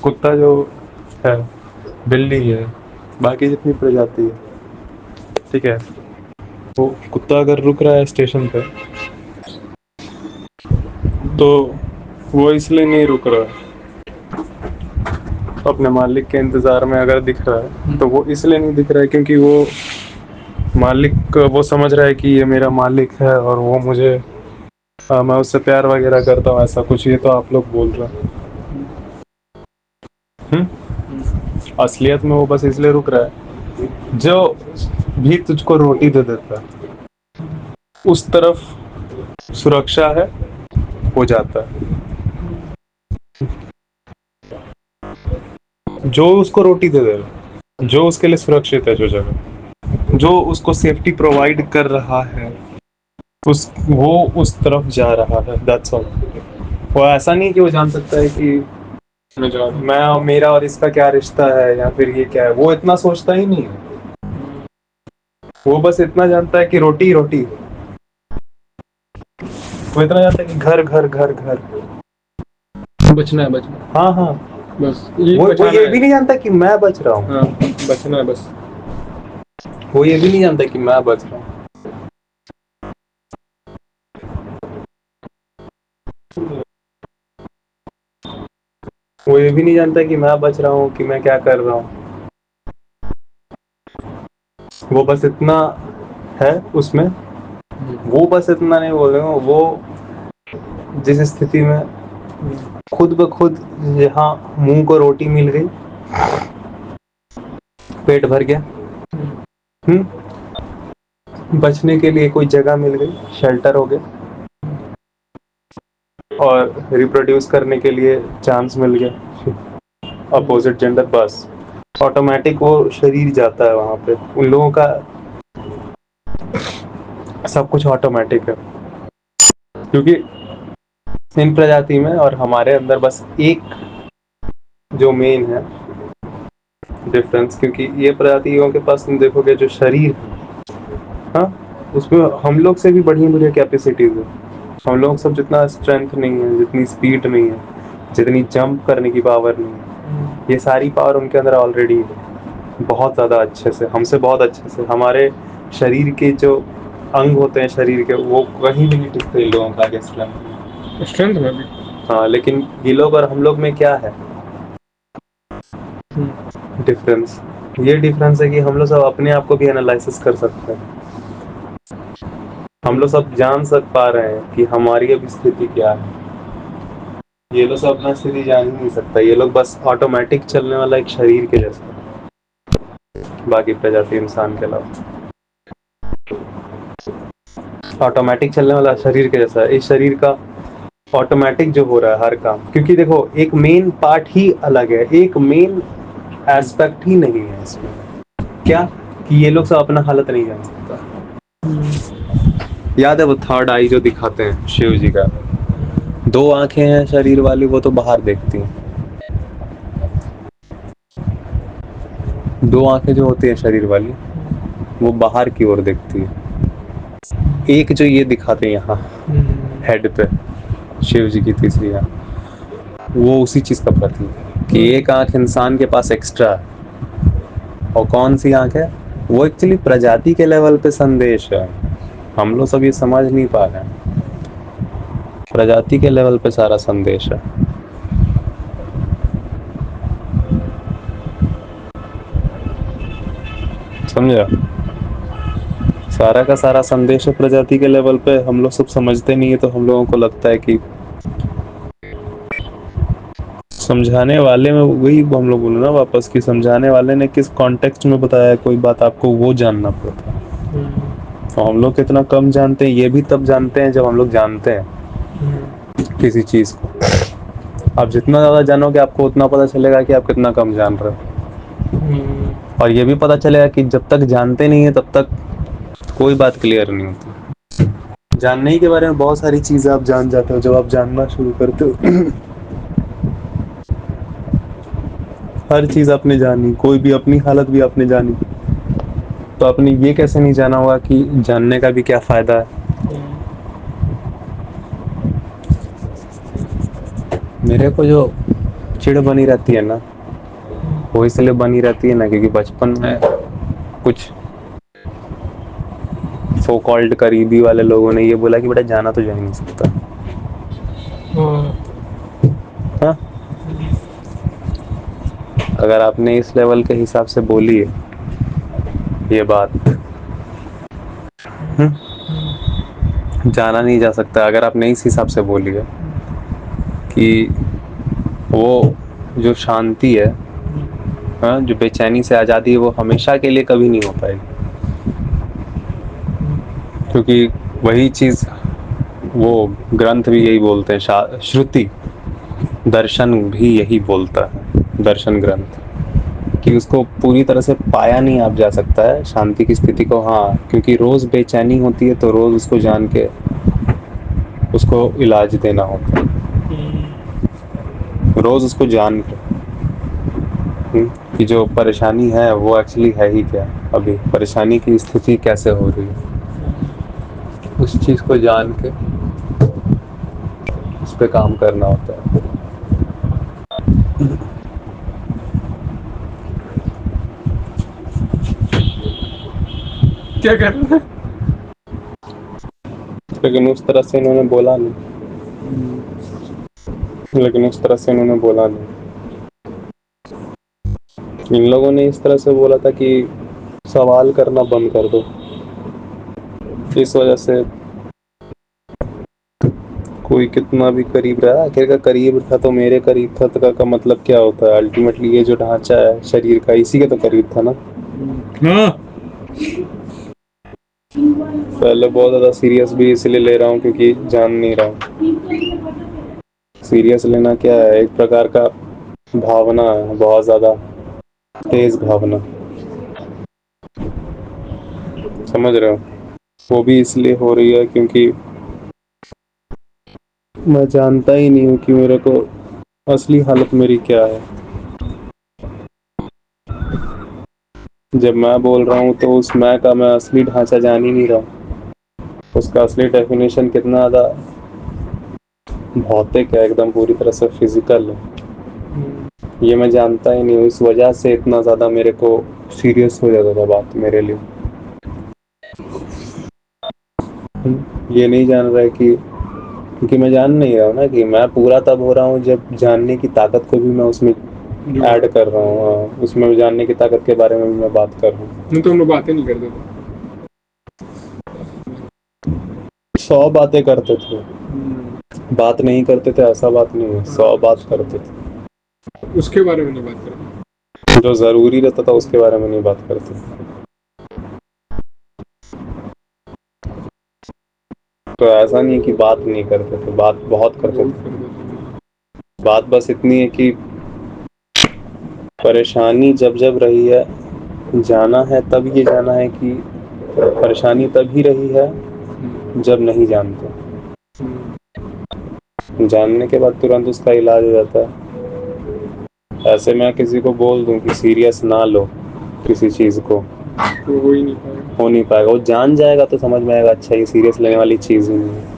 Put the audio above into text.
कुत्ता जो है, बिल्ली है, बाकी जितनी प्रजाति है, ठीक है, वो कुत्ता अगर रुक रहा है स्टेशन पे तो वो इसलिए नहीं रुक रहा है, अपने मालिक के इंतजार में अगर दिख रहा है तो वो इसलिए नहीं दिख रहा है क्योंकि वो मालिक, वो समझ रहा है कि ये मेरा मालिक है और वो मुझे, मैं उससे प्यार वगैरह करता हूँ, ऐसा कुछ। ये तो आप लोग बोल रहे हैं। असलियत में वो बस इसलिए रुक रहा है, जो भी तुझको रोटी दे देता है उस तरफ सुरक्षा है, हो जाता है। जो उसको रोटी दे दे रहा, जो उसके लिए सुरक्षित है, जो जगह जो उसको सेफ्टी प्रोवाइड कर रहा है, उस वो उस तरफ जा रहा है, दैट्स ऑल। वो ऐसा नहीं कि वो जान सकता है कि मैं और मेरा और इसका क्या रिश्ता है या फिर ये क्या है, वो इतना सोचता ही नहीं है। वो बस इतना जानता है कि रोटी रोटी, वो इतना जानता है कि घर घर घर घर, बचना है बचना। हाँ हाँ, बस वो ये भी नहीं जानता कि मैं बच रहा हूँ। हाँ, बचना है बस। वो ये भी नहीं जानता कि मैं बच रहा हूँ। वो ये भी नहीं जानता कि मैं बच रहा हूँ, कि मैं क्या कर रहा हूँ। वो बस इतना है उसमें, वो बस इतना नहीं बोल रहे हो, वो जिस स्थिति में खुद ब खुद, यहाँ मुंह को रोटी मिल गई, पेट भर गया, बचने के लिए कोई जगह मिल गई, शेल्टर हो गया, और रिप्रोड्यूस करने के लिए चांस मिल गया अपोजिट जेंडर, बस ऑटोमेटिक वो शरीर जाता है वहां पे। उन लोगों का सब कुछ ऑटोमेटिक है, क्योंकि इन प्रजाति में और हमारे अंदर बस एक जो मेन है डिफरेंस, क्योंकि ये प्रजातियों के पास तुम देखोगे जो शरीर, हाँ, उसमें हम लोग से भी बढ़िया बढ़िया कैपेसिटीज है। हम लोग सब जितना स्ट्रेंथ नहीं है, जितनी स्पीड नहीं है, जितनी जंप करने की पावर नहीं है, ये सारी पावर उनके अंदर ऑलरेडी है, बहुत ज़्यादा अच्छे से, हमसे बहुत अच्छे से। हमारे शरीर के जो अंग होते हैं शरीर के, वो कहीं भी नहीं टिकते इन लोगों का स्ट्रेंथ में भी। हाँ, लेकिन ये लोग और हम लोग में क्या है डिफरेंस? ये डिफरेंस है कि हम लोग सब अपने आप को भी एनालिसिस कर सकते हैं। हम लोग सब जान पा रहे हैं कि हमारी अब स्थिति क्या है। ये लोग सब अपना स्थिति जान ही नहीं सकता, ये लोग बस ऑटोमेटिक चलने वाला एक शरीर के जैसा, बाकी प्रजाति इंसान के अलावा ऑटोमेटिक चलने वाला शरीर के जैसा है। इस शरीर का ऑटोमेटिक जो हो रहा है हर काम, क्योंकि देखो एक मेन पार्ट ही अलग है, एक मेन एस्पेक्ट ही नहीं है इसमें। क्या कि ये लोग सब अपना हालत नहीं जान सकता। याद है वो थर्ड आई जो दिखाते हैं शिव जी का, 2 आंखें हैं शरीर वाली, वो तो बाहर देखती हैं। 2 आंखें जो होती हैं शरीर वाली, वो बाहर की ओर देखती है। एक जो ये दिखाते हैं यहाँ हेड पे शिव जी की तीसरी आंख, वो उसी चीज का प्रतीक है कि एक आंख इंसान के पास एक्स्ट्रा है। और कौन सी आंख है वो? एक्चुअली प्रजाति के लेवल पे संदेश है, हम लोग सब ये समझ नहीं पा रहे हैं। प्रजाति के लेवल पे सारा संदेश है। समझा? सारा का सारा संदेश है प्रजाति के लेवल पे। हम लोग सब समझते नहीं है, तो हम लोगों को लगता है कि समझाने वाले में, वही हम लोग बोले ना वापस, कि समझाने वाले ने किस कॉन्टेक्स्ट में बताया है कोई बात, आपको वो जानना पड़ता है। तो हम लोग कितना कम जानते हैं ये भी तब जानते हैं जब हम लोग जानते हैं किसी चीज को। आप जितना ज्यादा जानोगे आपको उतना पता चलेगा कि आप कितना कम जान रहे हो। और ये भी पता चलेगा कि जब तक जानते नहीं है तब तक कोई बात क्लियर नहीं होती। जानने ही के बारे में बहुत सारी चीजें आप जान जाते हो जब आप जानना शुरू करते हो। हर चीज आपने जानी, कोई भी अपनी हालत भी आपने जानी, तो आपने ये कैसे नहीं जाना होगा कि जानने का भी क्या फायदा है। मेरे को जो चिढ़ बनी रहती है ना, वो इसलिए बनी रहती है ना क्योंकि बचपन में कुछ सो कॉल्ड करीबी वाले लोगों ने ये बोला कि बेटा जाना तो जा ही नहीं सकता। हाँ, अगर आपने इस लेवल के हिसाब से बोली है ये बात, जाना नहीं जा सकता, अगर आपने इस हिसाब से बोली है कि वो जो शांति है, हाँ, जो बेचैनी से आज़ादी है, वो हमेशा के लिए कभी नहीं हो पाएगी, क्योंकि वही चीज़ वो ग्रंथ भी यही बोलते हैं, श्रुति दर्शन भी यही बोलता है, दर्शन ग्रंथ, कि उसको पूरी तरह से पाया नहीं आप जा सकता है शांति की स्थिति को। हाँ, क्योंकि रोज़ बेचैनी होती है तो रोज़ उसको जान के उसको इलाज देना होता है, रोज़ उसको जान के कि जो परेशानी है वो एक्चुअली है ही क्या, अभी परेशानी की स्थिति कैसे हो रही है, उस चीज़ को जान के उस पर काम करना होता है। क्या कर रहे हैं? लेकिन उस तरह से इन्होंने बोला नहीं, लेकिन उस तरह से इन्होंने बोला नहीं, इन लोगों ने इस तरह से बोला था कि सवाल करना बंद कर दो, इस वजह से कोई कितना भी करीब रहा, आखिर का करीब था तो मेरे करीब था तो का मतलब क्या होता है, अल्टीमेटली ये जो ढांचा है शरीर का इसी के तो करीब था ना। हाँ, पहले बहुत ज़्यादा सीरियस भी इसलिए ले रहा हूँ क्योंकि जान नहीं रहा हूँ। सीरियस लेना क्या है, एक प्रकार का भावना है, बहुत ज़्यादा तेज भावना, समझ रहे हो, वो भी इसलिए हो रही है क्योंकि मैं जानता ही नहीं हूँ कि मेरे को असली हालत मेरी क्या है। जब मैं बोल रहा हूँ तो उस मैं का मैं असली ढांचा जान ही नहीं रहा, उसका असली डेफिनेशन कितना ज़्यादा भौतिक है, एकदम पूरी तरह से फिजिकल है, ये मैं जानता ही नहीं हूँ। इस वजह से इतना ज़्यादा मेरे को सीरियस हो जाता था बात मेरे लिए। ये नहीं जान रहा है कि क्योंकि मैं जान नहीं रहा हूँ ना कि मैं पूरा तब हो रहा हूँ जब जानने की ताकत को भी मैं उसमें ऐड कर रहा हूँ। हाँ, उसमें जानने की ताकत के बारे में भी मैं बात कर रहा हूँ। नहीं तो हम लोग बातें नहीं करते थे। 100 बातें करते थे, बात नहीं करते थे ऐसा बात नहीं है, 100 बात करते थे, उसके बारे में नहीं बात करते, जो ज़रूरी रहता था उसके बारे में नहीं बात करते। तो ऐसा नहीं है कि बात नहीं करते थे, बात बहुत करते थे। बात बस इतनी है कि परेशानी जब जब रही है, जाना है तब ये जाना है कि परेशानी तभी रही है जब नहीं जानते, जानने के बाद तुरंत उसका इलाज हो जाता है। ऐसे मैं किसी को बोल दूं कि सीरियस ना लो किसी चीज़ को, तो हो ही नहीं पाएगा। हो नहीं पाएगा, वो जान जाएगा तो समझ में आएगा अच्छा ये सीरियस लेने वाली चीज़ ही नहीं है।